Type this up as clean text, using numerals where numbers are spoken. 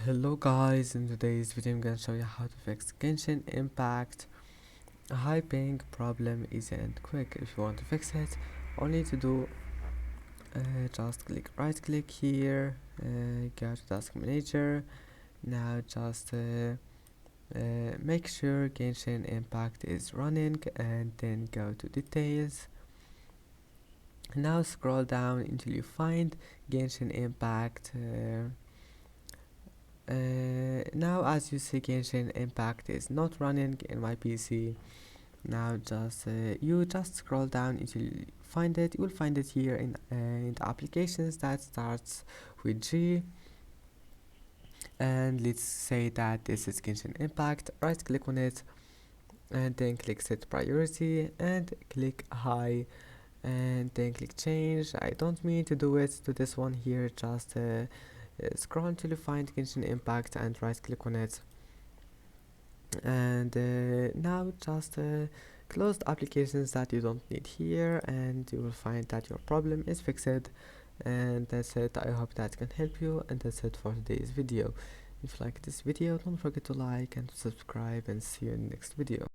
Hello guys, in today's video I'm gonna show you how to fix Genshin Impact. A high ping problem isn't quick. If you want to fix it, all you need to do just right click here, go to task manager. Now just make sure Genshin Impact is running and then go to details. Now scroll down until you find Genshin Impact. Now as you see, Genshin Impact is not running in my PC. Now you just scroll down until you find it. You will find it here in the applications that starts with G, and let's say that this is Genshin Impact. Right click on it and then click set priority and click high and then click change. I don't mean to do it to this one here, just scroll until you find Genshin Impact and right click on it, and now just close the applications that you don't need here, and you will find that your problem is fixed. And that's it. I hope that can help you, and that's it for today's video. If you like this video, don't forget to like and subscribe, and see you in the next video.